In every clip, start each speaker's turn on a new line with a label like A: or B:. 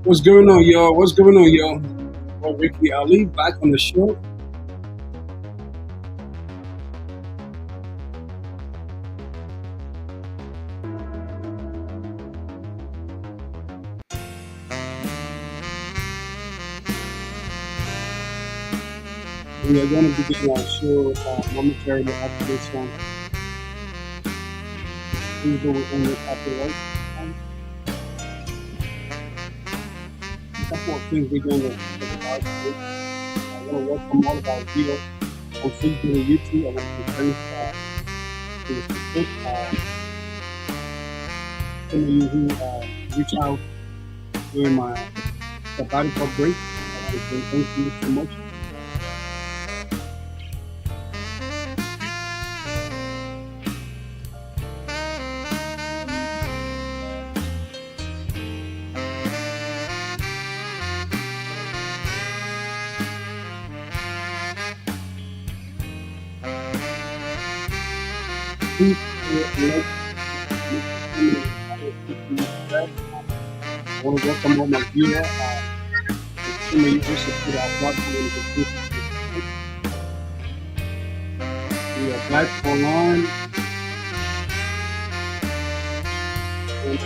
A: What's going on, y'all? What's going on, y'all? Well, Ricky Ali back on the show. We are going to begin our show momentarily after this song. Please go within your copyright. A couple of things we're going to talk about today. I want to welcome all of our viewers on Facebook and YouTube. I want to thank to the support. Some of you who reach out during my sabbatical break. I want to say thank you so much. Please like, I want to welcome all my viewers. Some of you also put our platform in the Facebook. We are live online. And,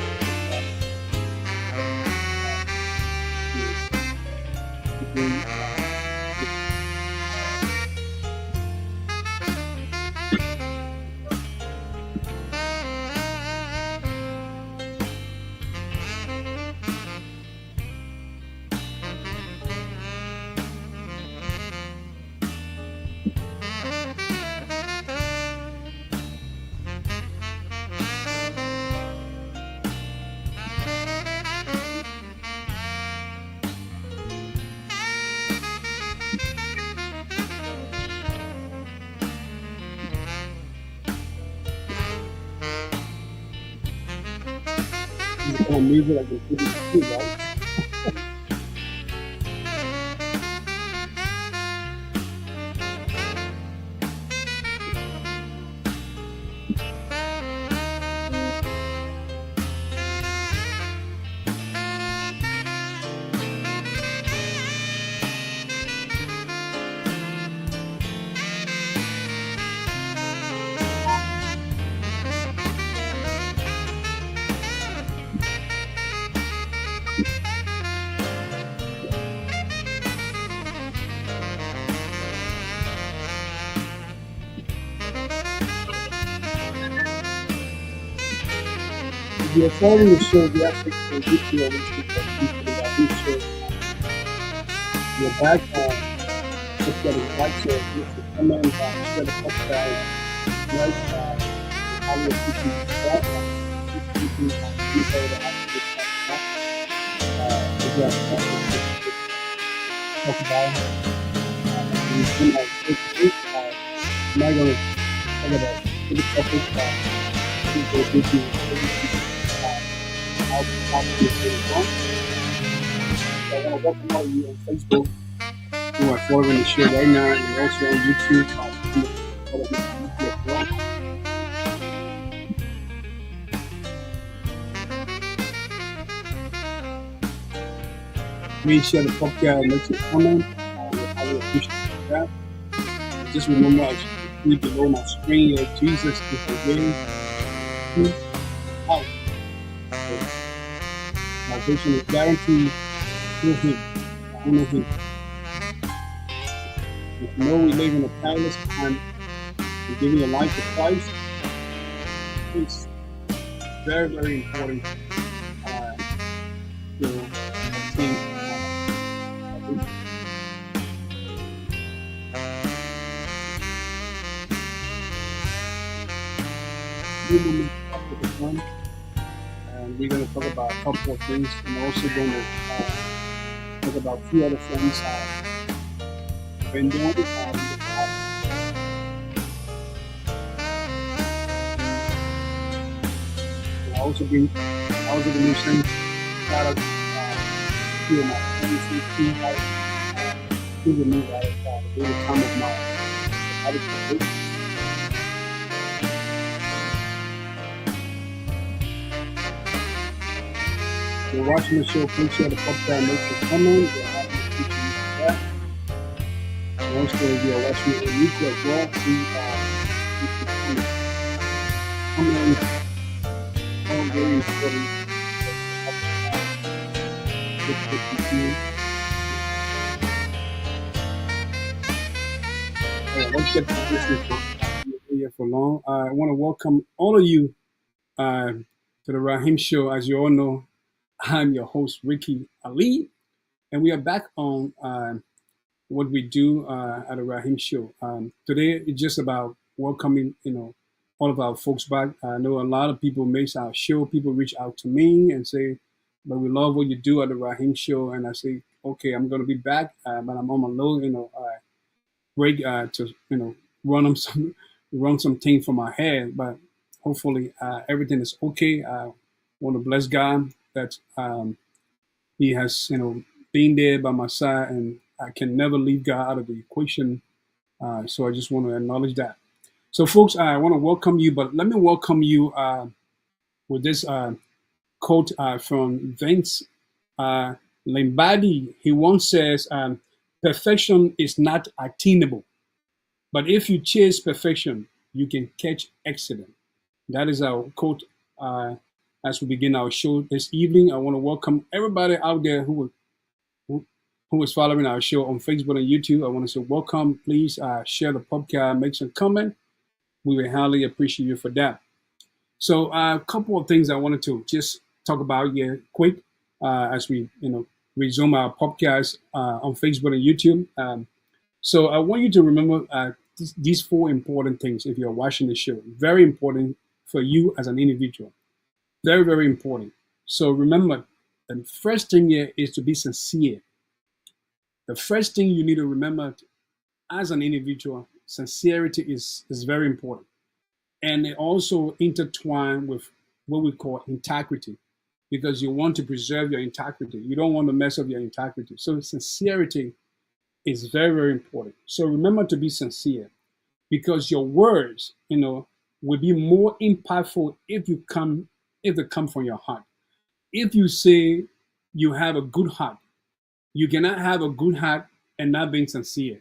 A: the kind of music I can put it through, right? If you're following the show, we have to YouTube and YouTube and Rahim Show. You're back on. Just get a like, share, comment, share the podcast, like, how you're keeping that, keeping people that have to if you have something to talk about, you can Facebook. I'm not going to talk about any topic people give you how to get things wrong. So I want to welcome all of you on Facebook who are following the show right now and also on YouTube. Please share the podcast and make some comment. I will appreciate that. Just remember, as you see below my screen here, Jesus is the way, truth, life. So salvation is guaranteed through Him, only Him. If you know we live in a perilous time, and giving your life to Christ, it's very, very important to obtain salvation. Few moments after the fun, and we're going to talk about a couple of things. I'm also going to talk about a few other things I've been doing. I also been saying shout out to a few of my friends who with me that during the time of my salvation. If you're watching the show, please share the podcast, make sure comment. We're happy to feature you for that. And also, if you're watching it on YouTube as well, please comment. All very important. Let's get to this here for long. I want to welcome all of you to the Rahim Show. As you all know, I'm your host, Ricky Ali, and we are back on what we do at the Rahim Show. Today, it's just about welcoming, all of our folks back. I know a lot of people miss our show. People reach out to me and say, but we love what you do at the Rahim Show. And I say, okay, I'm going to be back, but I'm on my low, break to, run some things from my head. But hopefully everything is okay. I want to bless God that He has, been there by my side, and I can never leave God out of the equation. So I just want to acknowledge that. So, folks, I want to welcome you, but let me welcome you with this quote from Vince Lombardi. He once says, perfection is not attainable, but if you chase perfection, you can catch excellence. That is our quote as we begin our show this evening. I want to welcome everybody out there who is following our show on Facebook and YouTube. I want to say welcome. Please share the podcast, make some comment. We will highly appreciate you for that. So a couple of things I wanted to just talk about here quick as we resume our podcast on Facebook and YouTube. So I want you to remember these four important things if you're watching the show. Very important for you as an individual. Very, very important. So remember, the first thing here is to be sincere. The first thing you need to remember as an individual, sincerity is very important. And it also intertwined with what we call integrity, because you want to preserve your integrity. You don't want to mess up your integrity. So sincerity is very, very important. So remember to be sincere, because your words, will be more impactful if they come from your heart. If you say you have a good heart, you cannot have a good heart and not being sincere.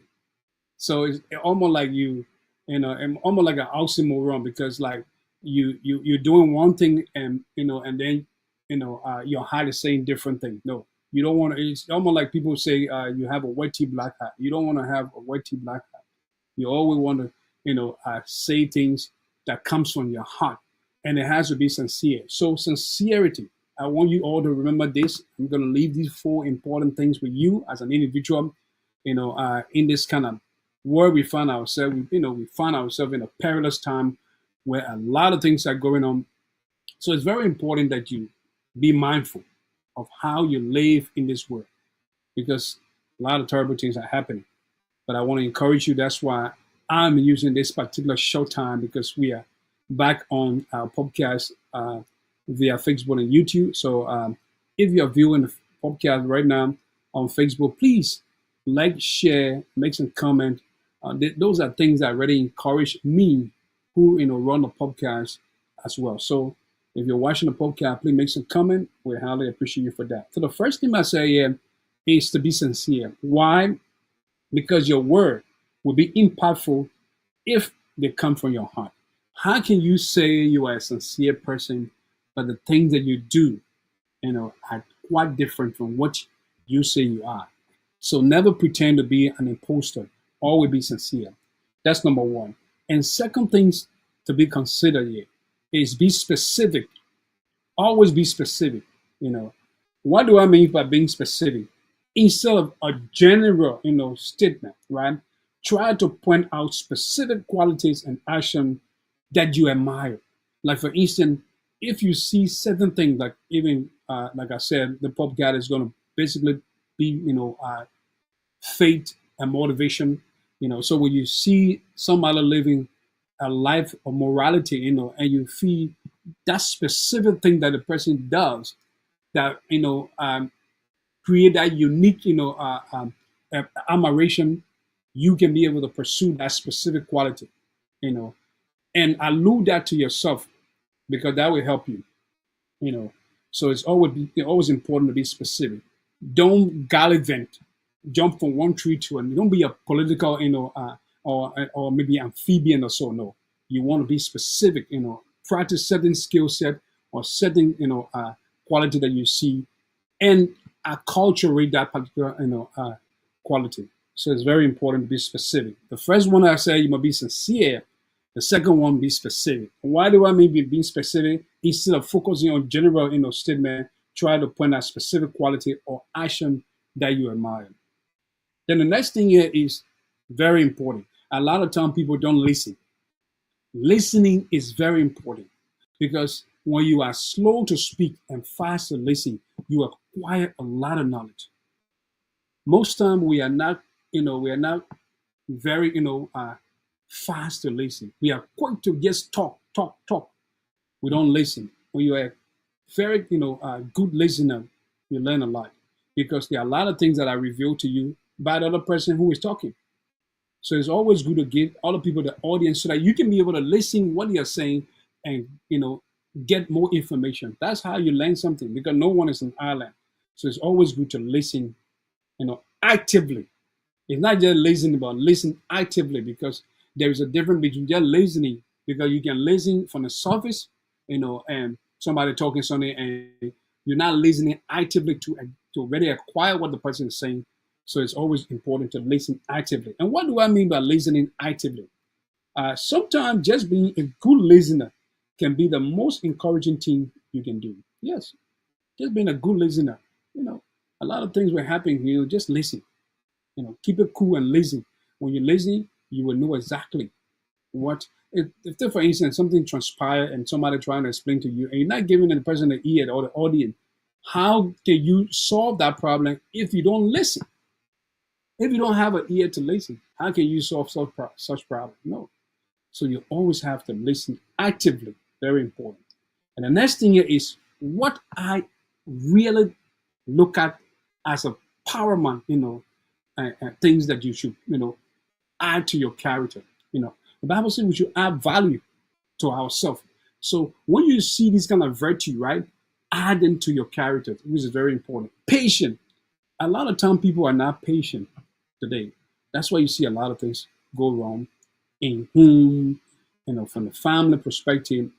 A: So it's almost like almost like an oxymoron, because like you're doing one thing and and then your heart is saying different things. No, you don't want to. It's almost like people say you have a wetty black hat. You don't want to have a wetty black hat. You always want to say things that comes from your heart, and it has to be sincere. So sincerity. I want you all to remember this. I'm going to leave these four important things with you as an individual. In this kind of world we find ourselves, we find ourselves in a perilous time where a lot of things are going on. So it's very important that you be mindful of how you live in this world, because a lot of terrible things are happening. But I want to encourage you. That's why I'm using this particular short time, because we are back on our podcast via Facebook and YouTube. So if you're viewing the podcast right now on Facebook, please like, share, make some comment. Those are things that really encourage me, who run the podcast as well. So if you're watching the podcast, please make some comment. We highly appreciate you for that. So the first thing I say here is to be sincere. Why? Because your word will be impactful if they come from your heart. How can you say you are a sincere person, but the things that you do, are quite different from what you say you are? So never pretend to be an imposter. Always be sincere. That's number one. And second things to be considered here is be specific. Always be specific. You know, what do I mean by being specific? Instead of a general, statement, right? Try to point out specific qualities and action that you admire. Like for instance, if you see certain things, like even like I said, the pop guy is going to basically be, faith and motivation. So when you see somebody living a life of morality, and you feel that specific thing that the person does that create that unique admiration, you can be able to pursue that specific quality, you know and allude that to yourself, because that will help you. you know so it's always important to be specific. Don't gallivant, jump from one tree to another. Don't be a political, or maybe amphibian or so. No, you want to be specific. Practice certain skill set or certain quality that you see, and acculturate that particular quality. So it's very important to be specific. The first one I say, you must be sincere. The second one, be specific. Why do I mean being specific? Instead of focusing on general statement, try to point out specific quality or action that you admire. Then the next thing here is very important. A lot of time people don't listen. Listening is very important, because when you are slow to speak and fast to listen, you acquire a lot of knowledge. Most time we are not very fast to listen. We are quick to just talk, talk, talk. We don't listen. When you are very good listener, you learn a lot, because there are a lot of things that are revealed to you by the other person who is talking. So it's always good to give other people the audience, so that you can be able to listen what they are saying, and get more information. That's how you learn something, because no one is an island. So it's always good to listen, actively. It's not just listening, but listen actively, because there is a difference between just listening, because you can listen from the surface, and somebody talking something, and you're not listening actively to really acquire what the person is saying. So it's always important to listen actively. And what do I mean by listening actively? Sometimes just being a good listener can be the most encouraging thing you can do. Yes, just being a good listener. A lot of things will happen. Just listen. Keep it cool and listen. When you listen, you will know exactly what. If for instance, something transpired and somebody trying to explain to you, and you're not giving the person the ear or the audience, how can you solve that problem if you don't listen? If you don't have an ear to listen, how can you solve such problem? No. So you always have to listen actively. Very important. And the next thing here is what I really look at as a paramount, things that you should, add to your character. The Bible says we should add value to ourselves. So when you see this kind of virtue, right, add them to your character, which is very important. Patient. A lot of time people are not patient today. That's why you see a lot of things go wrong in whom, from the family perspective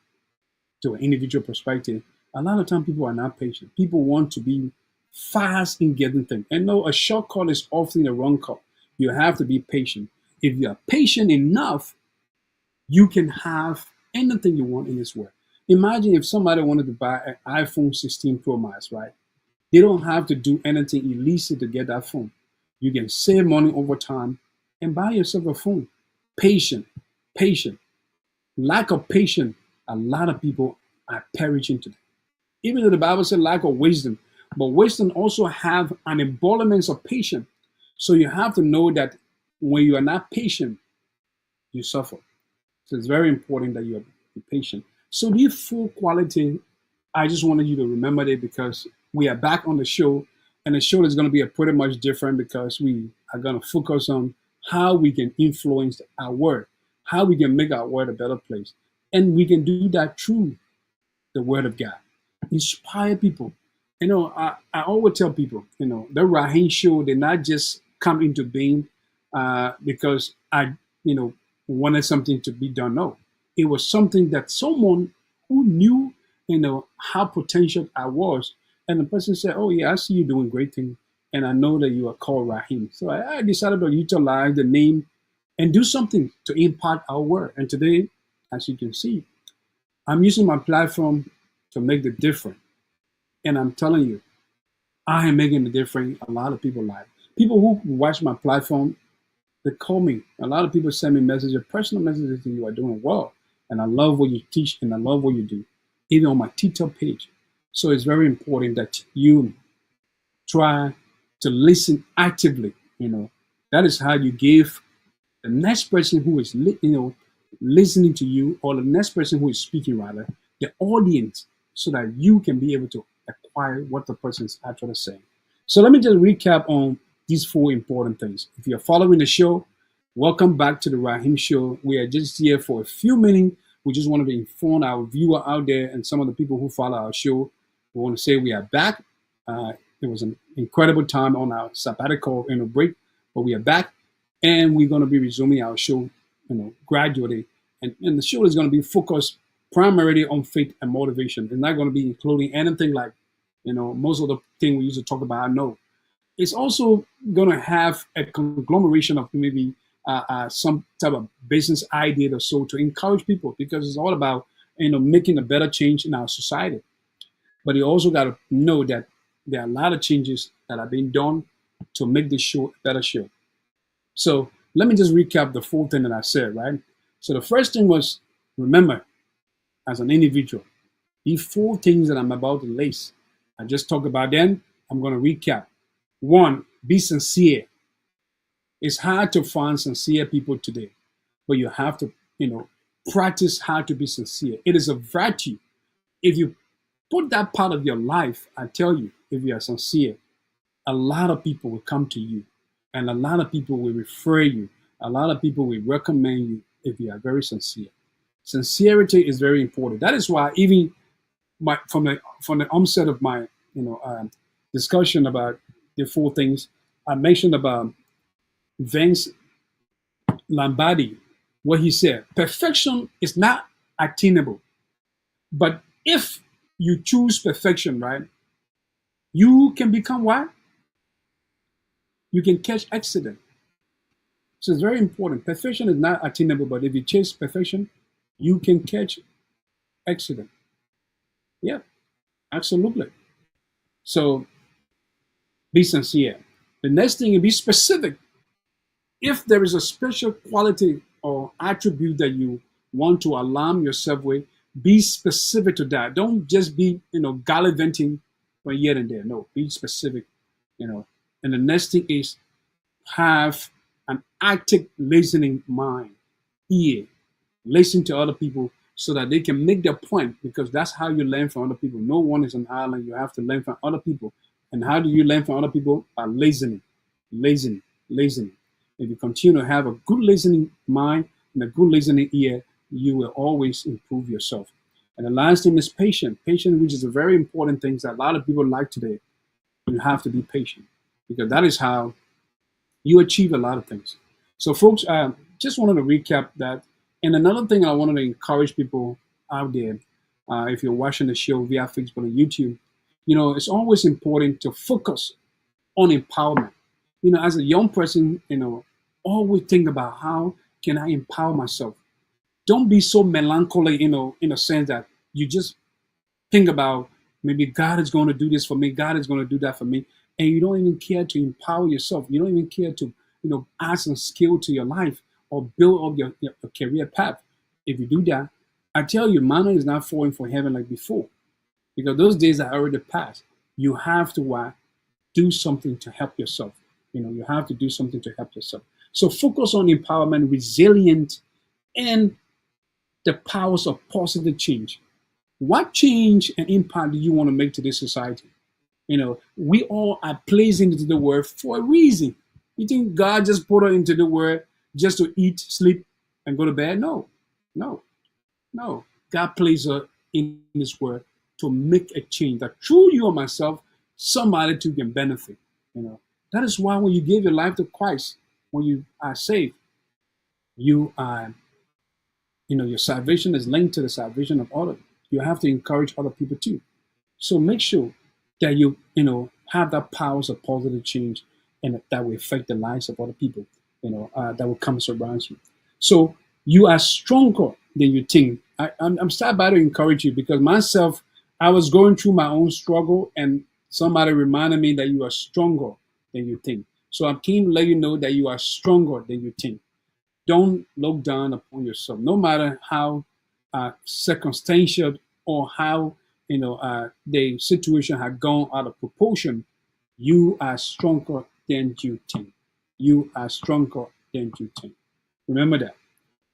A: to an individual perspective. A lot of time people are not patient. People want to be fast in getting things. And no, a shortcut is often a wrong cut. You have to be patient. If you are patient enough, you can have anything you want in this world. Imagine if somebody wanted to buy an iPhone 16 Pro Max, right? They don't have to do anything illicit to get that phone. You can save money over time and buy yourself a phone. Patient, patient. Lack of patience, a lot of people are perishing today. Even though the Bible says lack of wisdom, but wisdom also have an embodiment of patience. So you have to know that when you are not patient, you suffer. So it's very important that you are patient. So these four qualities, I just wanted you to remember that, because we are back on the show, and the show is going to be a pretty much different, because we are going to focus on how we can influence our world, how we can make our world a better place. And we can do that through the word of God. Inspire people. I always tell people, the Rahim Show did not just come into being because I, wanted something to be done. No, it was something that someone who knew, how potential I was, and the person said, "Oh yeah, I see you doing great things, and I know that you are called Rahim." So I decided to utilize the name and do something to impact our world. And today, as you can see, I'm using my platform to make the difference. And I'm telling you, I am making a difference in a lot of people's lives. People who watch my platform, they call me. A lot of people send me messages, personal messages to you are doing well. And I love what you teach and I love what you do, even on my TikTok page. So it's very important that you try to listen actively. That is how you give the next person who is listening to you, or the next person who is speaking rather, the audience, so that you can be able to acquire what the person is actually saying. So let me just recap on these four important things. If you're following the show, welcome back to the Rahim Show. We are just here for a few minutes. We just wanted to inform our viewer out there and some of the people who follow our show. We want to say we are back. It was an incredible time on our sabbatical break, but we are back. And we're going to be resuming our show, gradually. And the show is going to be focused primarily on faith and motivation. It's not going to be including anything like, most of the things we used to talk about. No, it's also going to have a conglomeration of maybe some type of business idea or so to encourage people, because it's all about, making a better change in our society. But you also got to know that there are a lot of changes that are being done to make this show a better show. So let me just recap the four things that I said, right? So the first thing was, remember, as an individual, these four things that I'm about to list, I just talked about them. I'm going to recap. One, be sincere. It's hard to find sincere people today, but you have to, practice how to be sincere. It is a virtue. If you put that part of your life, I tell you, if you are sincere, a lot of people will come to you, and a lot of people will refer you. A lot of people will recommend you if you are very sincere. Sincerity is very important. That is why even from the onset of my discussion about the four things, I mentioned about Vince Lombardi, what he said: perfection is not attainable, but if you choose perfection, right, you can become what? You can catch accident. So it's very important. Perfection is not attainable, but if you chase perfection, you can catch accident. Yeah, absolutely. So be sincere. The next thing is be specific. If there is a special quality or attribute that you want to alarm yourself with, be specific to that. Don't just be, gallivanting from here and there. No, be specific. And the next thing is have an active listening mind, ear. Listen to other people so that they can make their point, because that's how you learn from other people. No one is an island. You have to learn from other people. And how do you learn from other people? By listening, listening, listening. If you continue to have a good listening mind and a good listening ear, you will always improve yourself. And the last thing is patient. Patient, which is a very important thing that a lot of people like today. You have to be patient, because that is how you achieve a lot of things. So folks, just wanted to recap that. And another thing I wanted to encourage people out there, if you're watching the show via Facebook and YouTube, it's always important to focus on empowerment. As a young person, always think about how can I empower myself. Don't be so melancholy, in a sense that you just think about maybe God is going to do this for me, God is going to do that for me, and you don't even care to empower yourself. You don't even care to, add some skill to your life or build up your career path. If you do that, I tell you, manna is not falling from heaven like before, because those days are already past. You have to do something to help yourself. You have to do something to help yourself. So focus on empowerment, resilience, and the powers of positive change. What change and impact do you want to make to this society? We all are placed into the world for a reason. You think God just put us into the world just to eat, sleep, and go to bed? No, no, no. God placed us in this world to make a change that through you or myself, somebody too can benefit. That is why when you give your life to Christ, when you are saved, you are, your salvation is linked to the salvation of others. You have to encourage other people too. So make sure that you have that powers of positive change, and that will affect the lives of other people, that will come around you. So you are stronger than you think. I'm start by to encourage you, because myself, I was going through my own struggle, and somebody reminded me that you are stronger than you think. So I'm keen to let you know that you are stronger than you think. Don't look down upon yourself, no matter how circumstantial, or how the situation had gone out of proportion. You are stronger than you think. You are stronger than you think. Remember that.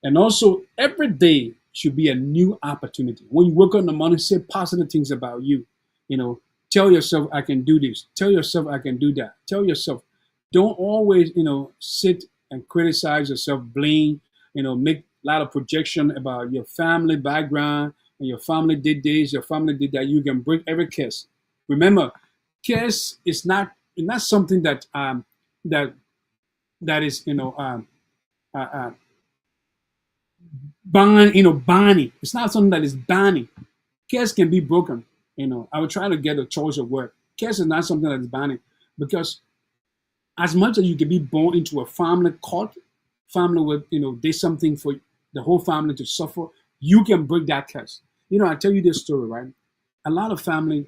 A: And also, every day should be a new opportunity. When you wake up in the morning, say positive things about you. You know, tell yourself, I can do this. Tell yourself, I can do that. Tell yourself, don't always, sit and criticize yourself, blame, make a lot of projection about your family background, and your family did this, your family did that. You can break every curse. Remember, curse is not something that that is uh, uh, binding. It's not something that is binding. Curse can be broken. I would try to get a choice of word. Curse is not something that is binding, because as much as you can be born into a family cult, family with did something for the whole family to suffer, you can break that curse. I tell you this story, right? A lot of family,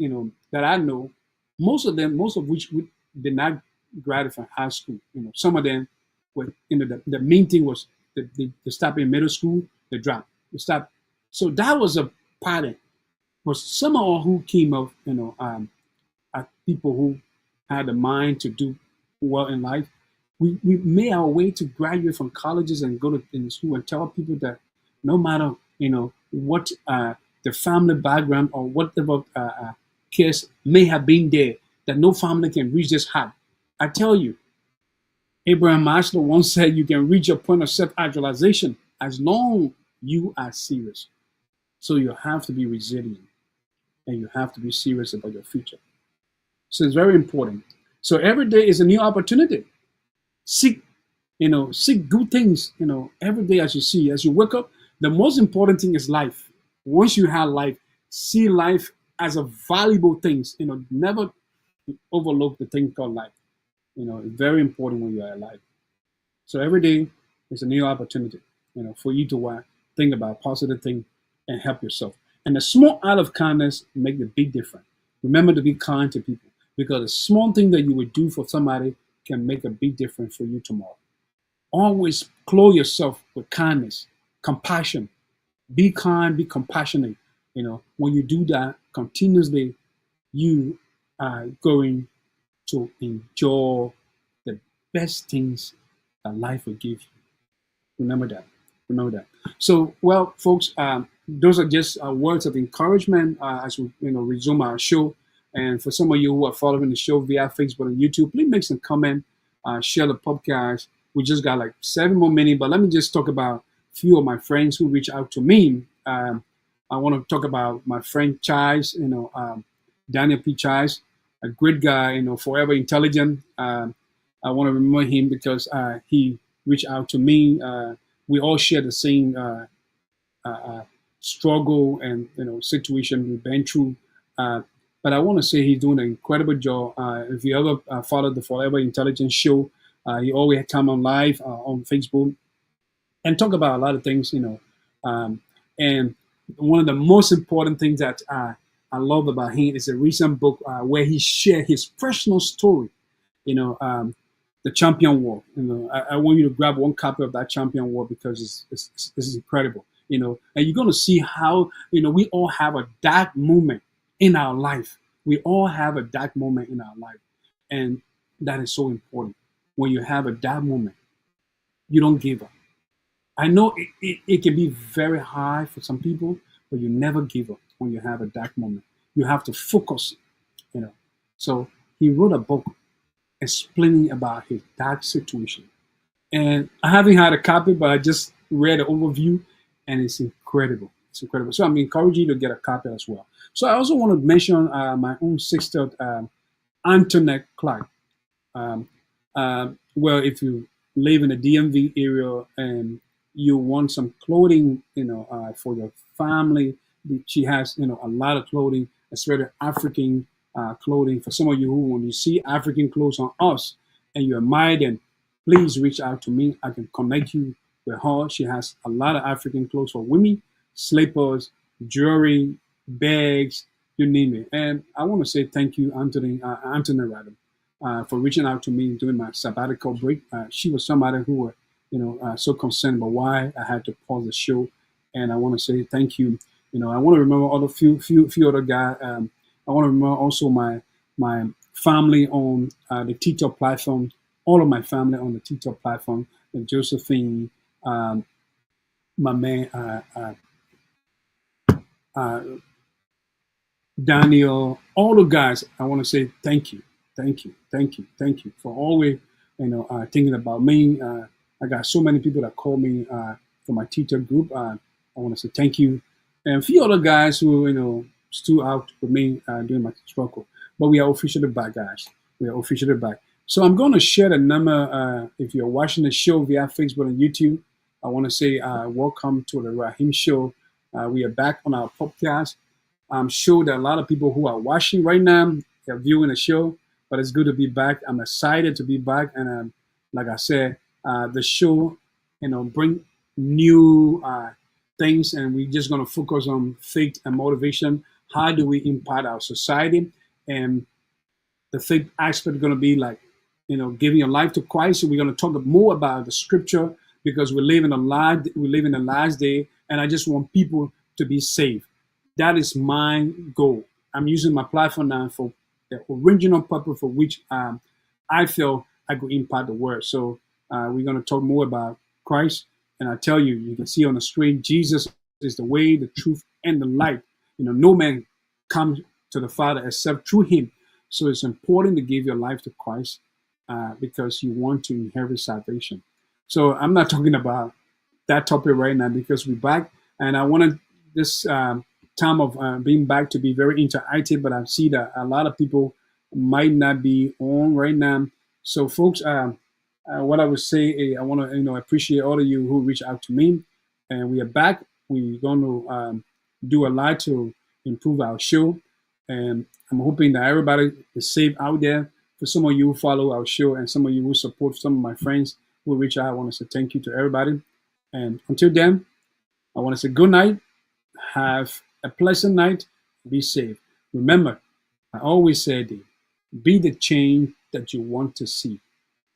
A: that I know, most of which did not graduate from high school. Some of them were, the main thing was they stop in middle school, they drop, they stop. So that was a pattern. Was some of who came up, are people who had the mind to do well in life. We made our way to graduate from colleges and go to in school and tell people that no matter what the family background or whatever case may have been there, that no family can reach this high. I tell you, Abraham Maslow once said you can reach a point of self-actualization as long you are serious. So you have to be resilient, and you have to be serious about your future. So it's very important. So every day is a new opportunity. Seek, seek good things, every day as you wake up. The most important thing is life. Once you have life, see life as a valuable thing. Never overlook the thing called life. It's very important when you are alive. So every day is a new opportunity, for you to think about positive thing and help yourself. And the small act of kindness make the big difference. Remember to be kind to people, because a small thing that you would do for somebody can make a big difference for you tomorrow. Always clothe yourself with kindness, compassion. Be kind, be compassionate. When you do that continuously, you are going to enjoy the best things that life will give you. Remember that. Remember that. So, well, folks, those are just words of encouragement as we resume our show. And for some of you who are following the show via Facebook and YouTube, please make some comment, share the podcast. We just got like 7 more minutes, but let me just talk about a few of my friends who reached out to me. I want to talk about my friend Chais, Daniel P. Chais, a great guy, forever intelligent. I want to remember him because he reached out to me. We all share the same struggle and situation we've been through. But I want to say he's doing an incredible job. If you ever follow the Forever Intelligence show, he always come on live on Facebook and talk about a lot of things, and one of the most important things that I love about him is a recent book where he shared his personal story, the Champion War. I want you to grab one copy of that Champion War because it's incredible, and you're going to see how, we all have a dark moment in our life. We all have a dark moment in our life. And that is so important. When you have a dark moment, you don't give up. I know it can be very hard for some people, but you never give up when you have a dark moment. You have to focus, So he wrote a book explaining about his dark situation. And I haven't had a copy, but I just read an overview, and it's incredible. It's incredible. So I'm encouraging you to get a copy as well. So I also want to mention my own sister, Antoinette Clark. Well, if you live in the DMV area and you want some clothing, for your family. She has, a lot of clothing, especially African clothing. For some of you who, when you see African clothes on us and you admire them, please reach out to me. I can connect you with her. She has a lot of African clothes for women, slippers, jewelry, bags, you name it. And I want to say thank you, Anthony rather, for reaching out to me during my sabbatical break. She was somebody who were, so concerned about why I had to pause the show, and I want to say thank you. I want to remember other few other guys. I want to remember also my family on the TikTok platform. All of my family on the TikTok platform. Josephine, my man, uh, Daniel, all the guys, I want to say thank you, thank you for always, thinking about me. I got so many people that call me from my teacher group. I want to say thank you, and a few other guys who stood out with me during my struggle. But we are officially back, guys. We are officially back. So I'm going to share the number. If you're watching the show via Facebook and YouTube, I want to say welcome to the Rahim Show. We are back on our podcast. I'm sure that a lot of people who are watching right now are viewing the show, but it's good to be back. I'm excited to be back, and like I said, the show, bring new things, and we're just gonna focus on faith and motivation. How do we impact our society? And the faith aspect is gonna be like, giving your life to Christ. So we're gonna talk more about the scripture because we live in the last day, and I just want people to be saved. That is my goal. I'm using my platform now for the original purpose for which I feel I could impact the world. So we're going to talk more about Christ. And I tell you, you can see on the screen, Jesus is the way, the truth, and the light. No man comes to the Father except through him. So it's important to give your life to Christ because you want to inherit salvation. So I'm not talking about that topic right now because we're back. And I wanted this time of being back to be very interactive, but I see that a lot of people might not be on right now. So, folks, what I would say, I want to appreciate all of you who reach out to me, and we are back. We're going to do a lot to improve our show, and I'm hoping that everybody is safe out there. For some of you who follow our show, and some of you who support some of my friends who reach out, I want to say thank you to everybody. And until then, I want to say good night. Have a pleasant night. Be safe. Remember, I always said, be the change that you want to see.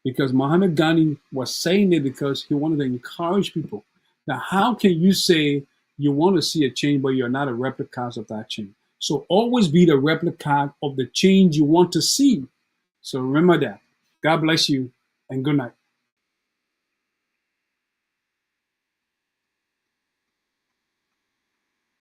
A: Because Muhammad Ghani was saying it because he wanted to encourage people. Now, how can you say you want to see a change, but you're not a replica of that change? So always be the replica of the change you want to see. So remember that. God bless you and good night.